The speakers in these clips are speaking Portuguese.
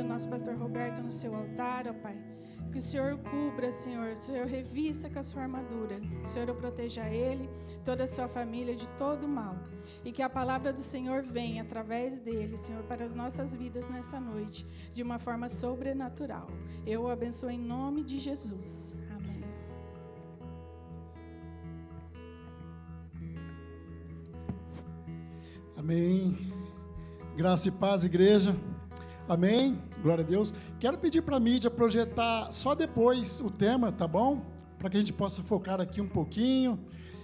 do nosso pastor Roberto no seu altar, ó Pai. Que o Senhor cubra, Senhor, o Senhor revista com a sua armadura. Que o Senhor o proteja ele, toda a sua família de todo mal. E que a palavra do Senhor venha através dele, Senhor, para as nossas vidas nessa noite, de uma forma sobrenatural. Eu o abençoo em nome de Jesus. Amém. Amém. Graça e paz, igreja. Amém. Glória a Deus. Quero pedir para a mídia projetar só depois o tema, tá bom? Para que a gente possa focar aqui um pouquinho.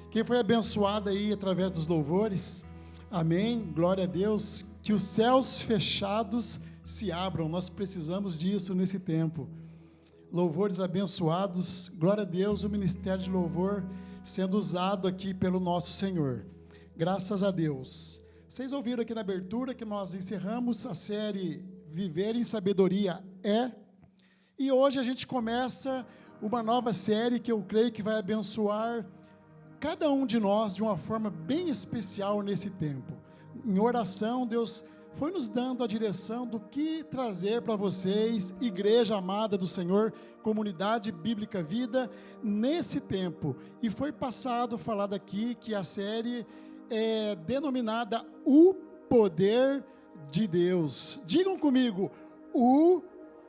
Quem foi abençoado aí através dos louvores. Amém. Glória a Deus. Que os céus fechados se abram. Nós precisamos disso nesse tempo. Louvores abençoados. Glória a Deus. O ministério de louvor sendo usado aqui pelo nosso Senhor. Graças a Deus. Vocês ouviram aqui na abertura que nós encerramos a série Viver em Sabedoria e hoje a gente começa uma nova série que eu creio que vai abençoar cada um de nós de uma forma bem especial nesse tempo. Em oração, Deus foi nos dando a direção do que trazer para vocês, igreja amada do Senhor, comunidade bíblica vida, nesse tempo. E foi falado aqui que a série é denominada O Poder de Deus. Digam comigo, o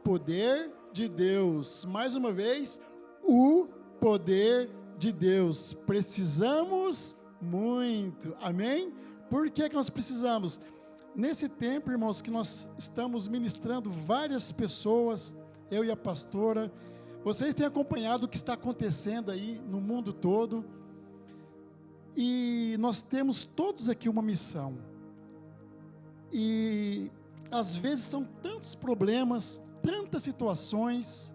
poder de Deus. Mais uma vez, o poder de Deus. Precisamos muito. Amém? Por que nós precisamos? Nesse tempo, irmãos, que nós estamos ministrando várias pessoas, eu e a pastora, vocês têm acompanhado o que está acontecendo aí no mundo todo, e nós temos todos aqui uma missão. E às vezes são tantos problemas, tantas situações.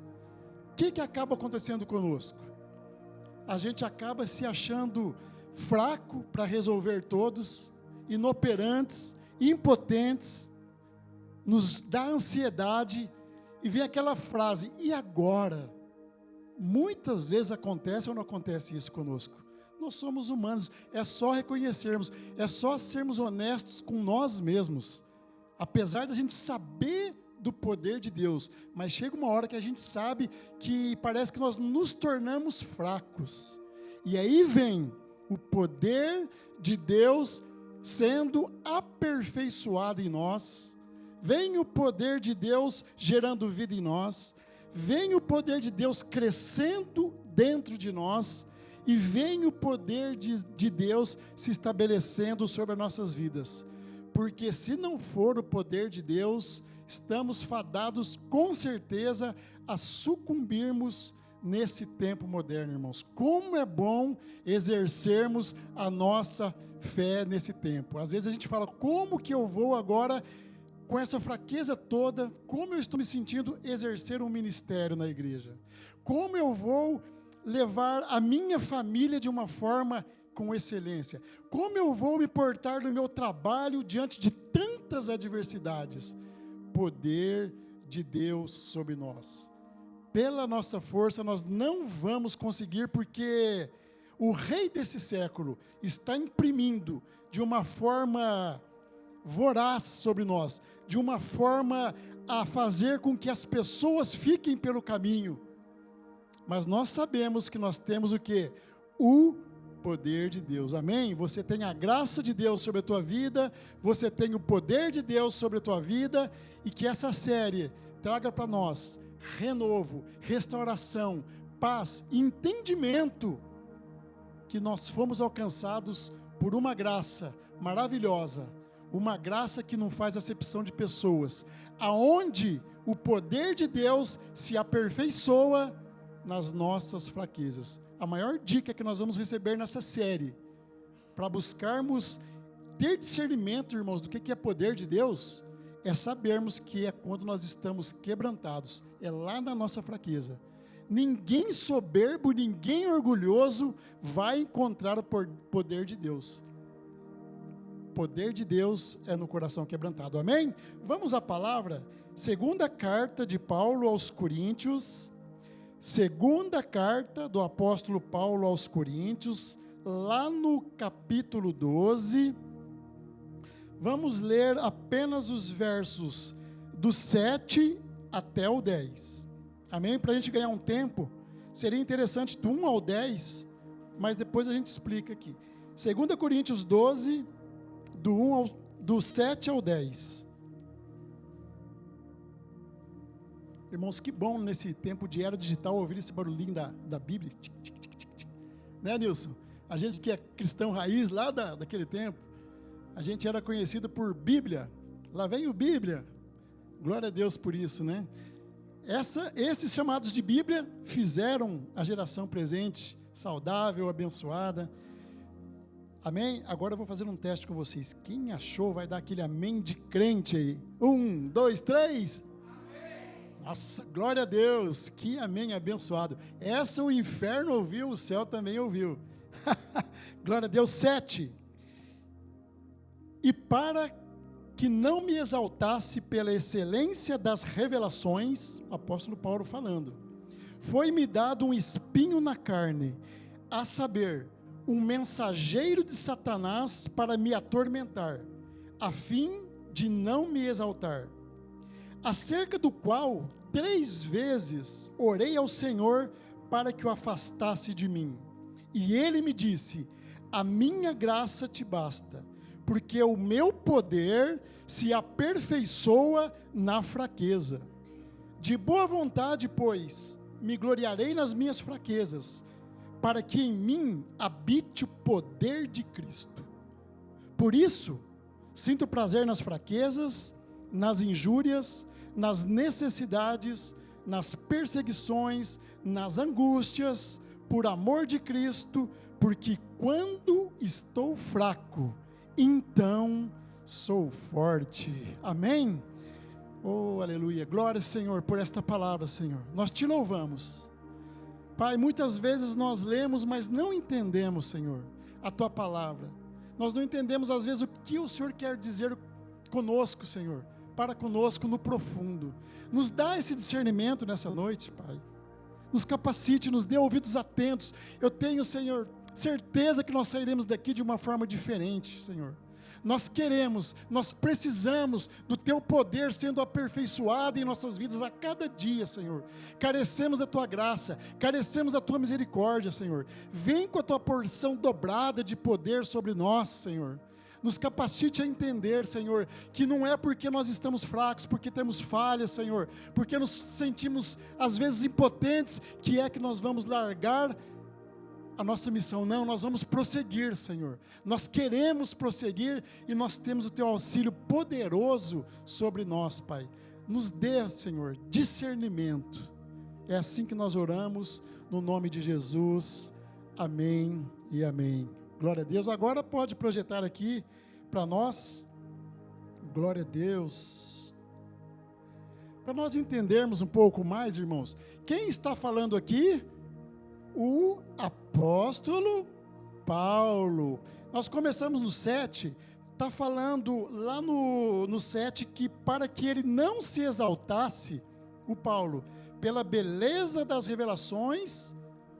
O que acaba acontecendo conosco? A gente acaba se achando fraco para resolver todos, inoperantes, impotentes, nos dá ansiedade, e vem aquela frase, e agora? Muitas vezes acontece ou não acontece isso conosco? Nós somos humanos, é só reconhecermos, é só sermos honestos com nós mesmos, apesar da gente saber do poder de Deus, mas chega uma hora que a gente sabe que parece que nós nos tornamos fracos, e aí vem o poder de Deus sendo aperfeiçoado em nós, vem o poder de Deus gerando vida em nós, vem o poder de Deus crescendo dentro de nós, e vem o poder de Deus se estabelecendo sobre as nossas vidas, porque se não for o poder de Deus, estamos fadados com certeza a sucumbirmos nesse tempo moderno, irmãos. Como é bom exercermos a nossa fé nesse tempo. Às vezes a gente fala, como que eu vou agora, com essa fraqueza toda, como eu estou me sentindo exercer um ministério na igreja? Como eu vou levar a minha família de uma forma com excelência? Como eu vou me portar no meu trabalho diante de tantas adversidades? Poder de Deus sobre nós. Pela nossa força nós não vamos conseguir, porque o rei desse século está imprimindo de uma forma voraz sobre nós, de uma forma a fazer com que as pessoas fiquem pelo caminho. Mas nós sabemos que nós temos o quê? O poder de Deus, amém? Você tem a graça de Deus sobre a tua vida, você tem o poder de Deus sobre a tua vida, e que essa série traga para nós renovo, restauração, paz, entendimento, que nós fomos alcançados por uma graça maravilhosa, uma graça que não faz acepção de pessoas, aonde o poder de Deus se aperfeiçoa nas nossas fraquezas. A maior dica que nós vamos receber nessa série, para buscarmos ter discernimento, irmãos, do que é poder de Deus, é sabermos que é quando nós estamos quebrantados, é lá na nossa fraqueza. Ninguém soberbo, ninguém orgulhoso vai encontrar o poder de Deus. O poder de Deus é no coração quebrantado, amém? Vamos à palavra, segunda carta de Paulo aos Coríntios, segunda carta do apóstolo Paulo aos Coríntios, lá no capítulo 12, vamos ler apenas os versos do 7 até o 10. Amém? Para a gente ganhar um tempo, seria interessante do 1 ao 10, mas depois a gente explica aqui. 2 Coríntios 12, do 7 ao 10. Irmãos, que bom nesse tempo de era digital ouvir esse barulhinho da Bíblia. Tic, tic, tic, tic, tic. Né, Nilson? A gente que é cristão raiz lá daquele tempo, a gente era conhecido por Bíblia. Lá vem o Bíblia. Glória a Deus por isso, né? Esses chamados de Bíblia fizeram a geração presente saudável, abençoada. Amém? Agora eu vou fazer um teste com vocês. Quem achou vai dar aquele amém de crente aí. 1, 2, 3. Nossa, glória a Deus, que amém abençoado. Essa o inferno ouviu, o céu também ouviu. Glória a Deus. 7. E para que não me exaltasse pela excelência das revelações, o apóstolo Paulo falando, foi-me dado um espinho na carne, a saber, um mensageiro de Satanás para me atormentar, a fim de não me exaltar. Acerca do qual 3 vezes orei ao Senhor para que o afastasse de mim. E ele me disse: a minha graça te basta, porque o meu poder se aperfeiçoa na fraqueza. De boa vontade, pois, me gloriarei nas minhas fraquezas, para que em mim habite o poder de Cristo. Por isso, sinto prazer nas fraquezas, nas injúrias, nas necessidades, nas perseguições, nas angústias, por amor de Cristo, porque quando estou fraco, então sou forte. Amém? Oh, aleluia. Glória, Senhor, por esta palavra, Senhor. Nós te louvamos. Pai, muitas vezes nós lemos, mas não entendemos, Senhor, a tua palavra. Nós não entendemos, às vezes, o que o Senhor quer dizer conosco, Senhor, para conosco no profundo. Nos dá esse discernimento nessa noite, Pai. Nos capacite, nos dê ouvidos atentos. Eu tenho, Senhor, certeza que nós sairemos daqui de uma forma diferente, Senhor. Nós queremos, nós precisamos do Teu poder sendo aperfeiçoado em nossas vidas a cada dia, Senhor. Carecemos da Tua graça, carecemos da Tua misericórdia, Senhor. Vem com a Tua porção dobrada de poder sobre nós, Senhor. Nos capacite a entender, Senhor, que não é porque nós estamos fracos, porque temos falhas, Senhor, porque nos sentimos às vezes impotentes, que é que nós vamos largar a nossa missão. Não, nós vamos prosseguir, Senhor. Nós queremos prosseguir e nós temos o Teu auxílio poderoso sobre nós, Pai. Nos dê, Senhor, discernimento. É assim que nós oramos, no nome de Jesus. Amém e amém. Glória a Deus. Agora pode projetar aqui para nós. Glória a Deus. Para nós entendermos um pouco mais, irmãos, quem está falando aqui? O apóstolo Paulo. Nós começamos no 7, está falando lá no 7 que para que ele não se exaltasse, o Paulo, pela beleza das revelações,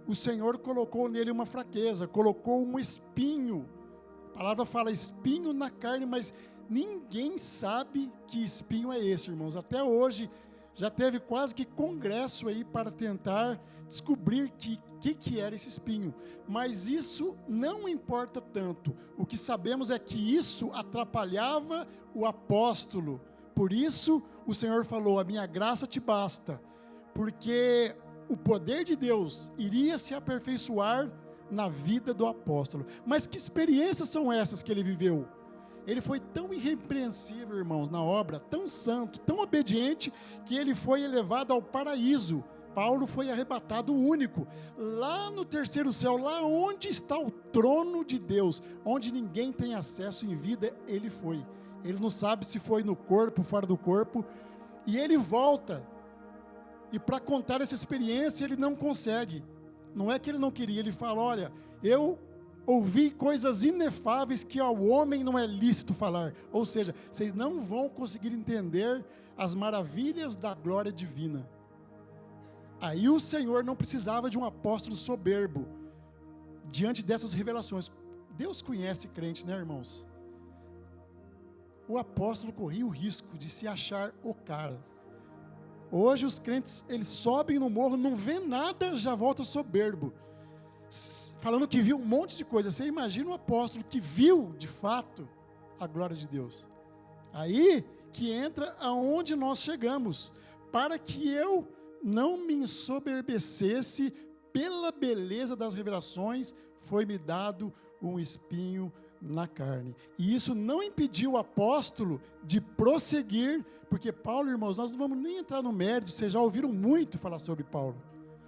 o Senhor colocou nele uma fraqueza, colocou um espinho. A palavra fala espinho na carne, mas ninguém sabe que espinho é esse, irmãos. Até hoje, já teve quase que congresso aí para tentar descobrir que era esse espinho. Mas isso não importa tanto. O que sabemos é que isso atrapalhava o apóstolo. Por isso, o Senhor falou, a minha graça te basta. Porque o poder de Deus iria se aperfeiçoar na vida do apóstolo. Mas que experiências são essas que ele viveu? Ele foi tão irrepreensível, irmãos, na obra, tão santo, tão obediente, que ele foi elevado ao paraíso. Paulo foi arrebatado único, lá no terceiro céu, lá onde está o trono de Deus, onde ninguém tem acesso em vida, ele foi. Ele não sabe se foi no corpo, fora do corpo, e ele volta. E para contar essa experiência, ele não consegue. Não é que ele não queria, ele fala, olha, eu ouvi coisas inefáveis que ao homem não é lícito falar. Ou seja, vocês não vão conseguir entender as maravilhas da glória divina. Aí o Senhor não precisava de um apóstolo soberbo diante dessas revelações. Deus conhece crente, né, irmãos? o apóstolo corria o risco de se achar o cara. Hoje os crentes, eles sobem no morro, não vê nada, já volta soberbo, falando que viu um monte de coisa. Você imagina um apóstolo que viu, de fato, a glória de Deus. Aí que entra aonde nós chegamos, para que eu não me ensoberbecesse pela beleza das revelações, foi-me dado um espinho na carne. E isso não impediu o apóstolo de prosseguir, porque Paulo, irmãos, nós não vamos nem entrar no mérito, vocês já ouviram muito falar sobre Paulo,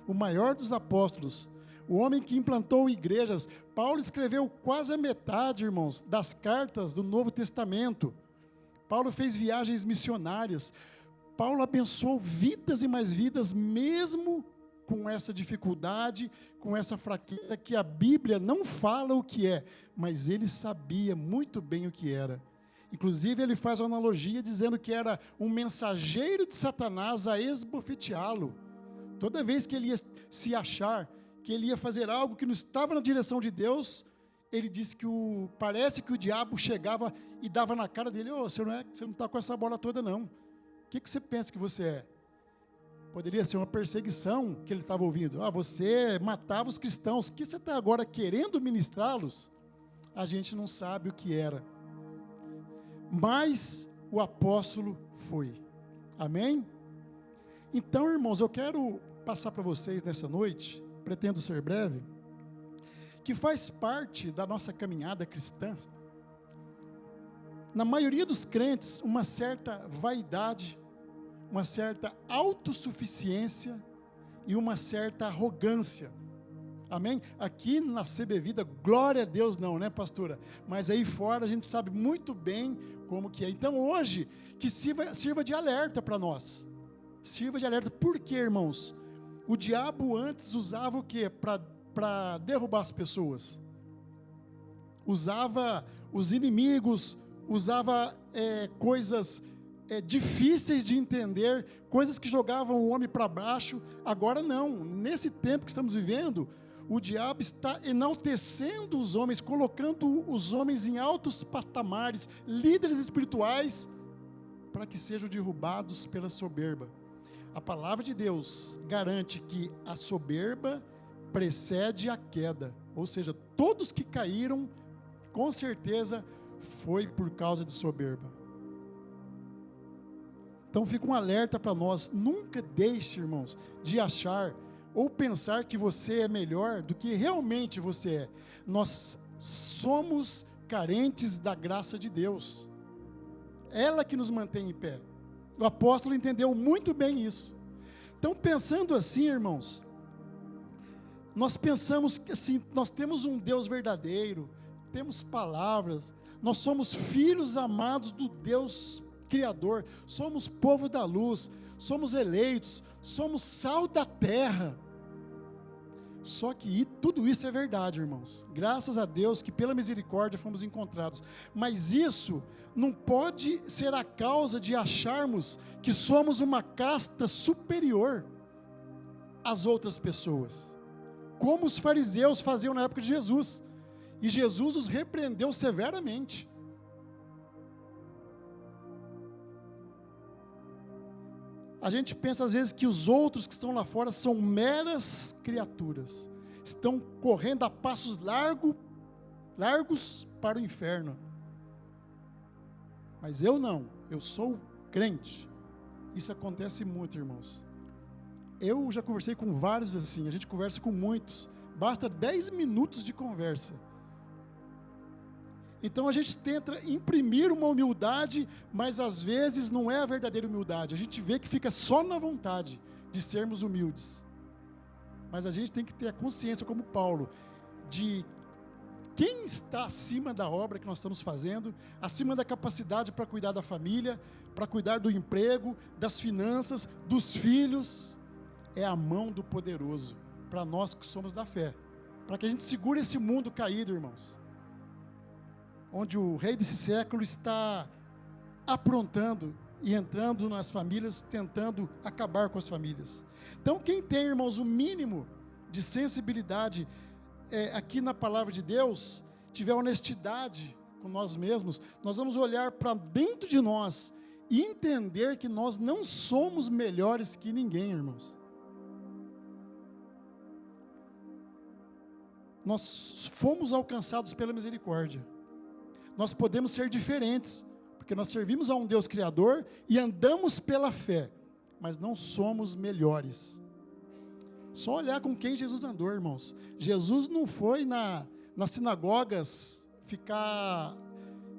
o maior dos apóstolos, o homem que implantou igrejas. Paulo escreveu quase a metade, irmãos, das cartas do Novo Testamento. Paulo fez viagens missionárias. Paulo abençoou vidas e mais vidas, mesmo com essa dificuldade, com essa fraqueza, que a Bíblia não fala o que é, mas ele sabia muito bem o que era. Inclusive, ele faz uma analogia dizendo que era um mensageiro de Satanás a esbofeteá-lo. Toda vez que ele ia se achar, que ele ia fazer algo que não estava na direção de Deus, ele disse que parece que o diabo chegava e dava na cara dele: você não está com essa bola toda não. O que você pensa que você é? Poderia ser uma perseguição que ele estava ouvindo. Você matava os cristãos, que você está agora querendo ministrá-los? A gente não sabe o que era. Mas o apóstolo foi. Amém? Então, irmãos, eu quero passar para vocês nessa noite, pretendo ser breve, que faz parte da nossa caminhada cristã, na maioria dos crentes, uma certa vaidade, uma certa autossuficiência e uma certa arrogância. Amém? Aqui na CB Vida, glória a Deus não, né, pastora? Mas aí fora a gente sabe muito bem como que é. Então hoje, que sirva de alerta para nós. Sirva de alerta. Por quê, irmãos? O diabo antes usava o quê? Para derrubar as pessoas. Usava os inimigos, usava coisas difíceis de entender, coisas que jogavam o homem para baixo. Agora não, nesse tempo que estamos vivendo, o diabo está enaltecendo os homens, colocando os homens em altos patamares, líderes espirituais, para que sejam derrubados pela soberba. A palavra de Deus garante que a soberba precede a queda, ou seja, todos que caíram, com certeza, foi por causa de soberba. Então fica um alerta para nós: nunca deixe, irmãos, de achar ou pensar que você é melhor do que realmente você é. Nós somos carentes da graça de Deus, ela que nos mantém em pé. O apóstolo entendeu muito bem isso. Então, pensando assim, irmãos, nós pensamos que assim, nós temos um Deus verdadeiro, temos palavras, nós somos filhos amados do Deus Criador, somos povo da luz, somos eleitos, somos sal da terra. Só que tudo isso é verdade, irmãos. Graças a Deus que pela misericórdia fomos encontrados. Mas isso não pode ser a causa de acharmos que somos uma casta superior às outras pessoas, como os fariseus faziam na época de Jesus. E Jesus os repreendeu severamente. A gente pensa às vezes que os outros que estão lá fora são meras criaturas, estão correndo a passos largos para o inferno. Mas eu não, eu sou crente. Isso acontece muito, irmãos. Eu já conversei com vários assim, a gente conversa com muitos, basta 10 minutos de conversa. Então a gente tenta imprimir uma humildade, mas às vezes não é a verdadeira humildade. A gente vê que fica só na vontade de sermos humildes. Mas a gente tem que ter a consciência, como Paulo, de quem está acima da obra que nós estamos fazendo, acima da capacidade para cuidar da família, para cuidar do emprego, das finanças, dos filhos. É a mão do poderoso, para nós que somos da fé, para que a gente segure esse mundo caído, irmãos, onde o rei desse século está aprontando e entrando nas famílias, tentando acabar com as famílias. Então, quem tem, irmãos, o mínimo de sensibilidade aqui na palavra de Deus, tiver honestidade com nós mesmos, nós vamos olhar para dentro de nós e entender que nós não somos melhores que ninguém, irmãos. Nós fomos alcançados pela misericórdia. Nós podemos ser diferentes, porque nós servimos a um Deus Criador e andamos pela fé, mas não somos melhores. Só olhar com quem Jesus andou, irmãos. Jesus não foi nas sinagogas ficar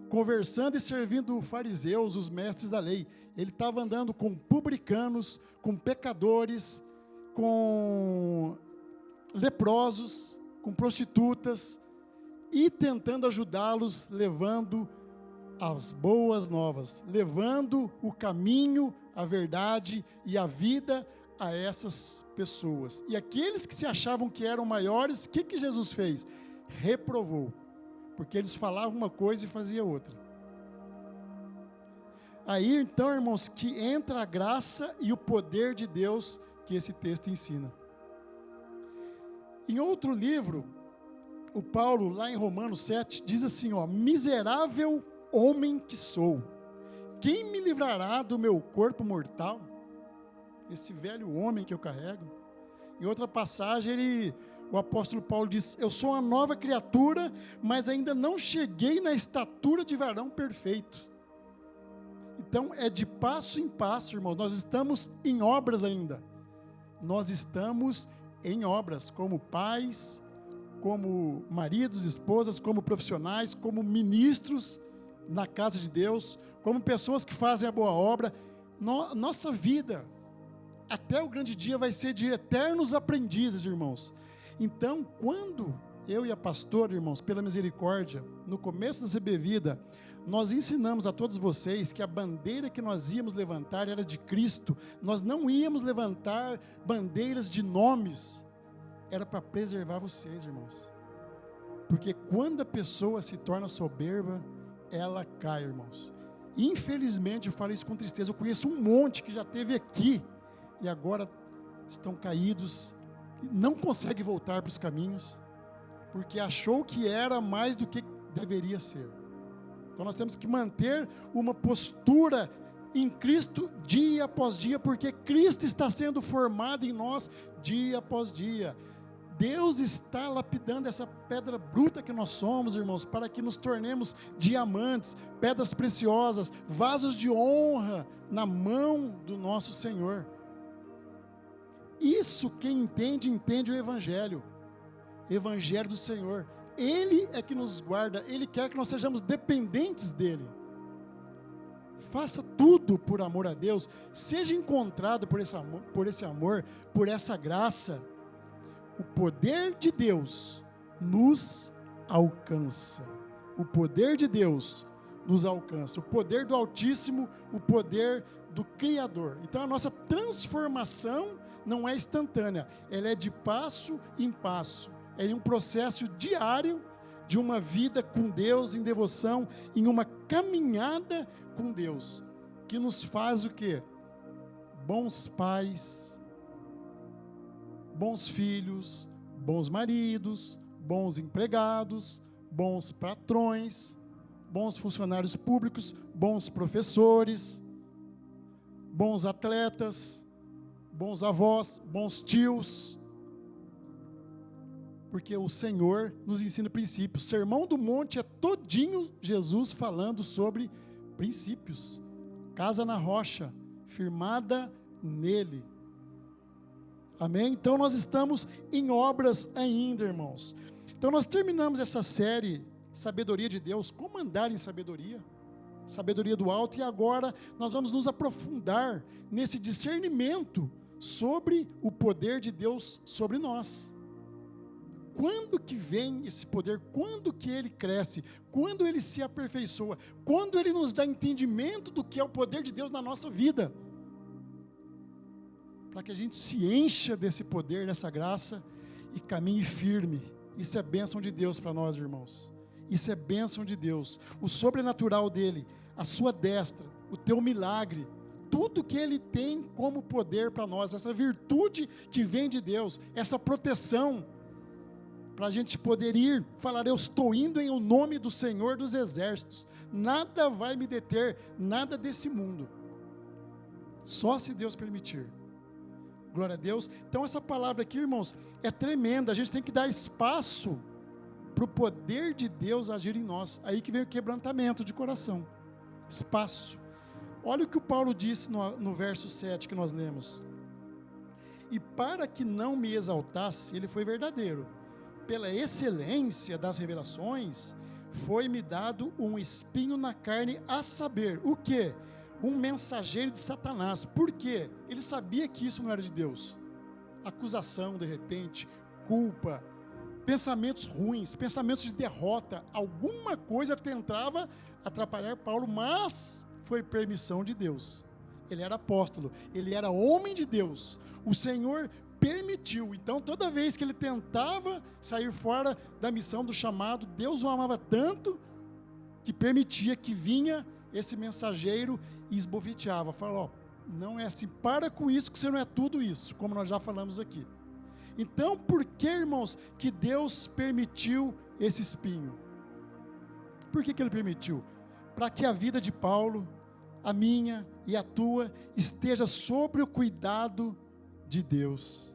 conversando e servindo fariseus, os mestres da lei. Ele estava andando com publicanos, com pecadores, com leprosos, com prostitutas, e tentando ajudá-los, levando as boas novas, levando o caminho, a verdade e a vida a essas pessoas. E aqueles que se achavam que eram maiores, o que Jesus fez? Reprovou, porque eles falavam uma coisa e faziam outra. Aí então, irmãos, que entra a graça e o poder de Deus que esse texto ensina. Em outro livro, o Paulo, lá em Romanos 7, diz assim, miserável homem que sou, quem me livrará do meu corpo mortal? Esse velho homem que eu carrego. Em outra passagem, o apóstolo Paulo diz, eu sou uma nova criatura, mas ainda não cheguei na estatura de varão perfeito. Então, é de passo em passo, irmãos, nós estamos em obras ainda. Nós estamos em obras, como pais, como maridos, esposas, como profissionais, como ministros na casa de Deus, como pessoas que fazem a boa obra. Nossa vida, até o grande dia, vai ser de eternos aprendizes, irmãos. Então, quando eu e a pastora, irmãos, pela misericórdia, no começo da CB Vida, nós ensinamos a todos vocês que a bandeira que nós íamos levantar era de Cristo. Nós não íamos levantar bandeiras de nomes, era para preservar vocês, irmãos. Porque quando a pessoa se torna soberba, ela cai, irmãos. Infelizmente, eu falo isso com tristeza, eu conheço um monte que já esteve aqui e agora estão caídos, não consegue voltar para os caminhos, porque achou que era mais do que deveria ser. Então nós temos que manter uma postura em Cristo dia após dia, porque Cristo está sendo formado em nós dia após dia. Deus está lapidando essa pedra bruta que nós somos, irmãos, para que nos tornemos diamantes, pedras preciosas, vasos de honra na mão do nosso Senhor. Isso quem entende, entende o Evangelho do Senhor. Ele é que nos guarda, Ele quer que nós sejamos dependentes dEle. Faça tudo por amor a Deus, seja encontrado por esse amor, por essa graça. O poder de Deus nos alcança. O poder de Deus nos alcança. O poder do Altíssimo, o poder do Criador. Então a nossa transformação não é instantânea, ela é de passo em passo. É um processo diário de uma vida com Deus em devoção, em uma caminhada com Deus, que nos faz o quê? Bons pais, bons filhos, bons maridos, bons empregados, bons patrões, bons funcionários públicos, bons professores, bons atletas, bons avós, bons tios, porque o Senhor nos ensina princípios. O Sermão do Monte é todinho Jesus falando sobre princípios. Casa na rocha, firmada nele. Amém? Então nós estamos em obras ainda, irmãos. Então nós terminamos essa série Sabedoria de Deus, como andar em sabedoria, sabedoria do alto, e agora nós vamos nos aprofundar nesse discernimento sobre o poder de Deus sobre nós. Quando que vem esse poder? Quando que ele cresce? Quando ele se aperfeiçoa? Quando ele nos dá entendimento do que é o poder de Deus na nossa vida? Para que a gente se encha desse poder, dessa graça e caminhe firme. Isso é bênção de Deus para nós, irmãos. Isso é bênção de Deus. O sobrenatural dele, a sua destra, o teu milagre, tudo que ele tem como poder para nós, essa virtude que vem de Deus, essa proteção. para a gente poder ir, falar: eu estou indo em o nome do Senhor dos Exércitos, nada vai me deter, nada desse mundo, só se Deus permitir. Glória a Deus. Então essa palavra aqui, irmãos, é tremenda. A gente tem que dar espaço para o poder de Deus agir em nós. Aí que vem o quebrantamento de coração. Espaço. Olha o que o Paulo disse no verso 7 que nós lemos: e para que não me exaltasse, ele foi verdadeiro, pela excelência das revelações, foi-me dado um espinho na carne, a saber, o quê? Um mensageiro de Satanás. Por quê? Ele sabia que isso não era de Deus. Acusação, de repente, culpa, pensamentos ruins, pensamentos de derrota, alguma coisa tentava atrapalhar Paulo, mas foi permissão de Deus. Ele era apóstolo, ele era homem de Deus, o Senhor permitiu. Então toda vez que ele tentava sair fora da missão, do chamado, Deus o amava tanto que permitia que vinha esse mensageiro e esbofeteava, falava: não é assim, para com isso, que você não é tudo isso, como nós já falamos aqui. Então, por que, irmãos, que Deus permitiu esse espinho? Por que ele permitiu? Para que a vida de Paulo, a minha e a tua, esteja sob o cuidado de Deus.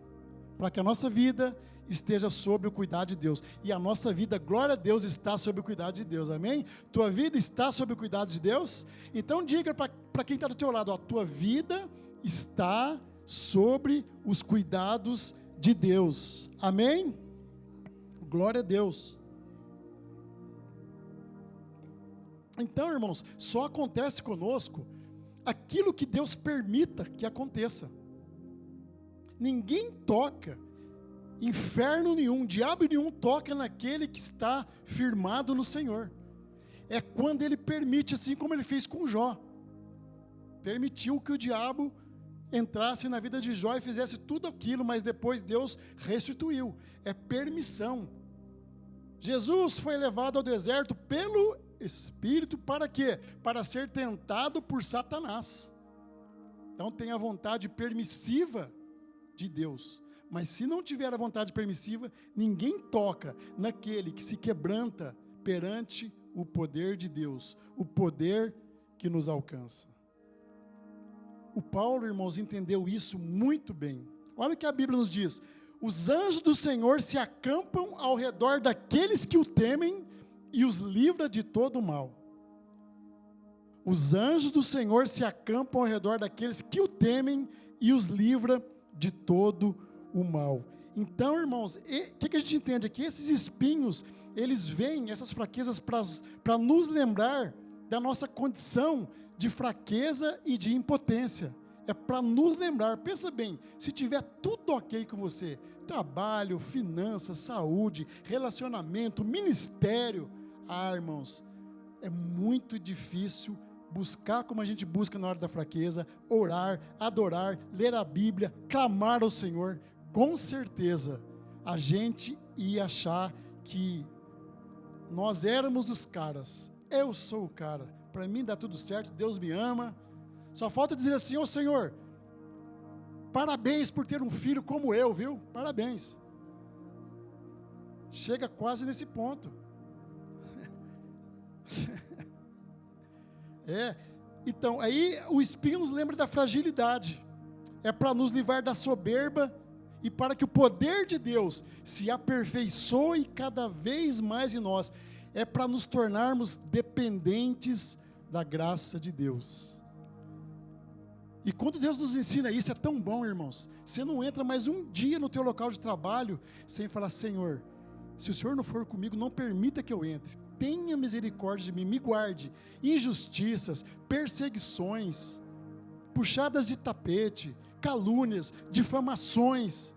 Para que a nossa vida esteja sob o cuidado de Deus. E a nossa vida, glória a Deus, está sob o cuidado de Deus, amém? Tua vida está sob o cuidado de Deus? Então diga para quem está do teu lado: a tua vida está sobre os cuidados de Deus, amém? Glória a Deus. Então, irmãos, só acontece conosco aquilo que Deus permita que aconteça. Ninguém toca, inferno nenhum, diabo nenhum toca naquele que está firmado no Senhor. É quando ele permite, assim como ele fez com Jó. Permitiu que o diabo entrasse na vida de Jó e fizesse tudo aquilo, mas depois Deus restituiu. É permissão. Jesus foi levado ao deserto pelo Espírito para quê? Para ser tentado por Satanás. Então tem a vontade permissiva de Deus. Mas se não tiver a vontade permissiva, ninguém toca naquele que se quebranta perante o poder de Deus, o poder que nos alcança. O Paulo, irmãos, entendeu isso muito bem. Olha o que a Bíblia nos diz: os anjos do Senhor se acampam ao redor daqueles que o temem e os livra de todo o mal. Os anjos do Senhor se acampam ao redor daqueles que o temem e os livra de todo o mal. Então, irmãos, o que a gente entende aqui? Esses espinhos, eles vêm, essas fraquezas, para nos lembrar da nossa condição de fraqueza e de impotência. É para nos lembrar. Pensa bem, se tiver tudo ok com você, trabalho, finanças, saúde, relacionamento, ministério, irmãos, é muito difícil buscar como a gente busca na hora da fraqueza, orar, adorar, ler a Bíblia, clamar ao Senhor. Com certeza a gente ia achar que nós éramos os caras. Eu sou o cara, para mim dá tudo certo, Deus me ama. Só falta dizer assim: ô Senhor, parabéns por ter um filho como eu, viu? Parabéns. Chega quase nesse ponto. Então, aí o espinho nos lembra da fragilidade. É para nos livrar da soberba e para que o poder de Deus se aperfeiçoe cada vez mais em nós. É para nos tornarmos dependentes da graça de Deus. E quando Deus nos ensina isso, é tão bom, irmãos. Você não entra mais um dia no teu local de trabalho sem falar: Senhor, se o Senhor não for comigo, não permita que eu entre. Tenha misericórdia de mim, me guarde. Injustiças, perseguições, puxadas de tapete, calúnias, difamações.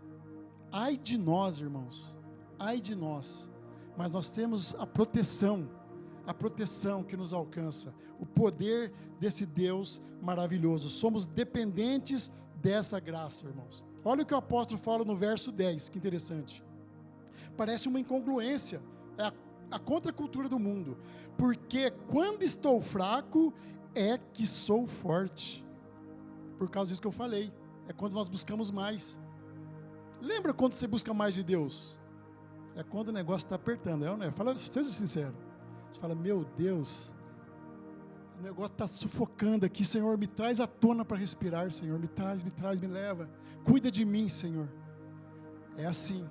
Ai de nós, irmãos, ai de nós. Mas nós temos a proteção que nos alcança, o poder desse Deus maravilhoso. Somos dependentes dessa graça, irmãos. Olha o que o apóstolo fala no verso 10, que interessante. Parece uma incongruência, é a contracultura do mundo. Porque quando estou fraco, é que sou forte. Por causa disso que eu falei, é quando nós buscamos mais. Lembra quando você busca mais de Deus? É quando o negócio está apertando, não é? Seja sincero. Você fala, meu Deus, o negócio está sufocando aqui, Senhor, me traz à tona para respirar, Senhor, me traz, me leva. Cuida de mim, Senhor. É assim.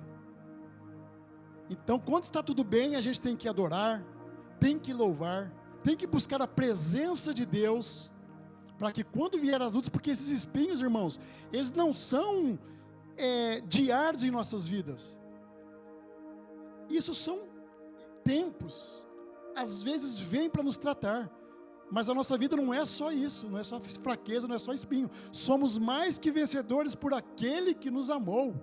Então, quando está tudo bem, a gente tem que adorar, tem que louvar, tem que buscar a presença de Deus, para que quando vier as lutas, porque esses espinhos, irmãos, eles não são diários em nossas vidas. Isso são tempos. Às vezes vem para nos tratar. Mas a nossa vida não é só isso, não é só fraqueza, não é só espinho. Somos mais que vencedores por aquele que nos amou.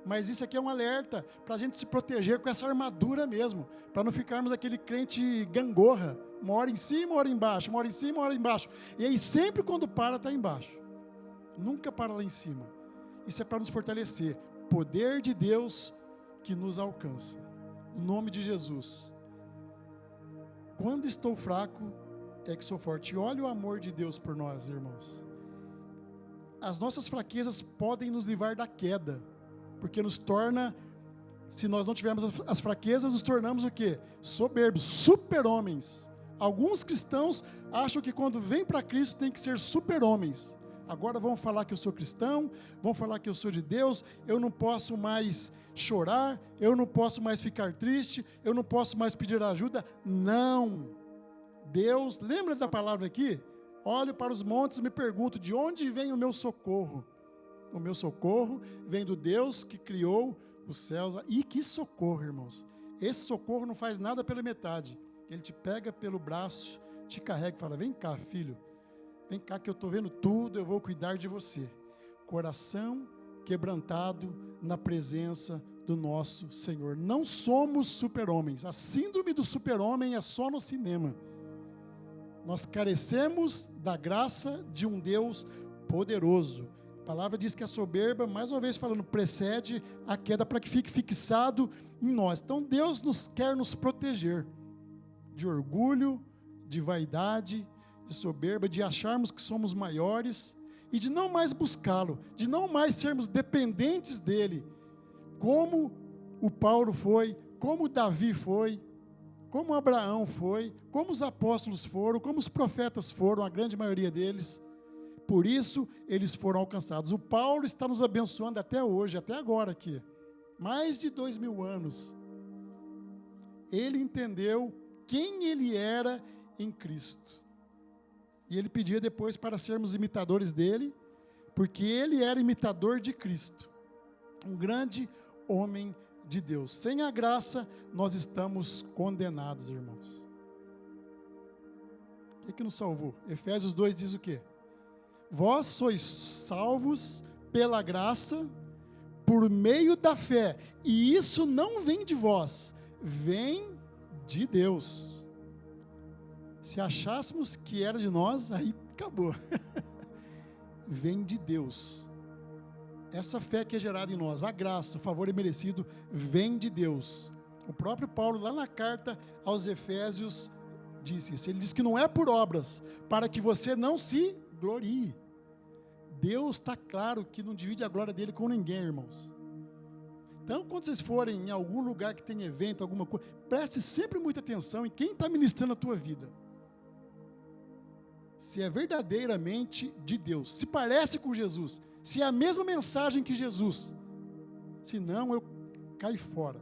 Mas isso aqui é um alerta para a gente se proteger com essa armadura mesmo, para não ficarmos aquele crente gangorra, uma hora em cima, uma hora embaixo, uma hora em cima, uma hora embaixo. E aí sempre quando para, está embaixo. Nunca para lá em cima. Isso é para nos fortalecer. Poder de Deus que nos alcança. Em nome de Jesus. Quando estou fraco, é que sou forte. E olha o amor de Deus por nós, irmãos. As nossas fraquezas podem nos livrar da queda, porque nos torna, se nós não tivermos as fraquezas, nos tornamos o quê? Soberbos, super-homens. Alguns cristãos acham que quando vem para Cristo tem que ser super-homens. Agora vão falar que eu sou cristão, vão falar que eu sou de Deus, eu não posso mais chorar, eu não posso mais ficar triste, eu não posso mais pedir ajuda. Não. Deus, lembra da palavra aqui? Olho para os montes e me pergunto, de onde vem o meu socorro? O meu socorro vem do Deus que criou os céus. E que socorro, irmãos. Esse socorro não faz nada pela metade. Ele te pega pelo braço, te carrega e fala, vem cá, filho. Vem cá que eu estou vendo tudo, eu vou cuidar de você. Coração quebrantado na presença do nosso Senhor. Não somos super-homens. A síndrome do super-homem é só no cinema. Nós carecemos da graça de um Deus poderoso. A palavra diz que a soberba, mais uma vez falando, precede a queda para que fique fixado em nós. Então Deus quer nos proteger de orgulho, de vaidade, de soberba, de acharmos que somos maiores e de não mais buscá-lo, de não mais sermos dependentes dele, como o Paulo foi, como o Davi foi, como Abraão foi, como os apóstolos foram, como os profetas foram, a grande maioria deles. Por isso, eles foram alcançados. O Paulo está nos abençoando até hoje, até agora aqui. Mais de 2000 anos. Ele entendeu quem ele era em Cristo. E ele pedia depois para sermos imitadores dele, porque ele era imitador de Cristo. Um grande homem de Deus. Sem a graça, nós estamos condenados, irmãos. O que nos salvou? Efésios 2 diz o quê? Vós sois salvos pela graça, por meio da fé, e isso não vem de vós, vem de Deus. Se achássemos que era de nós, aí acabou. Vem de Deus. Essa fé que é gerada em nós, a graça, o favor imerecido, vem de Deus. O próprio Paulo, lá na carta aos Efésios, disse isso. Ele diz que não é por obras, para que você não se glorie. Deus está claro que não divide a glória dele com ninguém, irmãos. Então, quando vocês forem em algum lugar que tem evento, alguma coisa, preste sempre muita atenção em quem está ministrando a tua vida. Se é verdadeiramente de Deus, se parece com Jesus, se é a mesma mensagem que Jesus, se não, eu caio fora.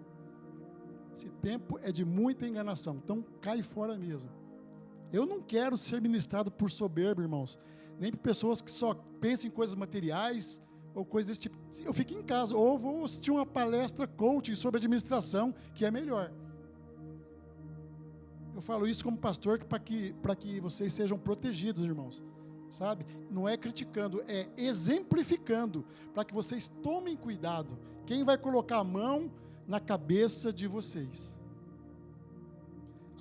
Esse tempo é de muita enganação, então cai fora mesmo. Eu não quero ser ministrado por soberbo, irmãos, nem por pessoas que só pensam em coisas materiais ou coisas desse tipo. Eu fico em casa, ou vou assistir uma palestra coaching sobre administração, que é melhor. Eu falo isso como pastor para que vocês sejam protegidos, irmãos. Sabe? Não é criticando, é exemplificando, para que vocês tomem cuidado. Quem vai colocar a mão na cabeça de vocês?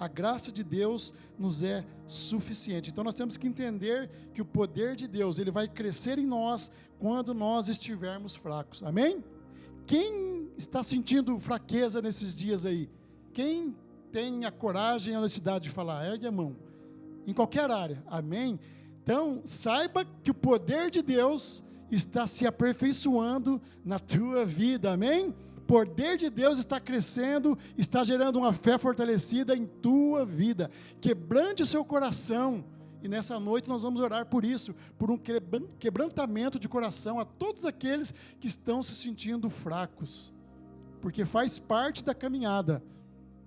A graça de Deus nos é suficiente. Então nós temos que entender que o poder de Deus, ele vai crescer em nós quando nós estivermos fracos. Amém? Quem está sentindo fraqueza nesses dias aí? Quem tem a coragem e a honestidade de falar? Ergue a mão. Em qualquer área. Amém? Então, saiba que o poder de Deus está se aperfeiçoando na tua vida, amém? poder de Deus está crescendo, está gerando uma fé fortalecida em tua vida. Quebrante o seu coração. E nessa noite nós vamos orar por isso, por um quebrantamento de coração a todos aqueles que estão se sentindo fracos. Porque faz parte da caminhada.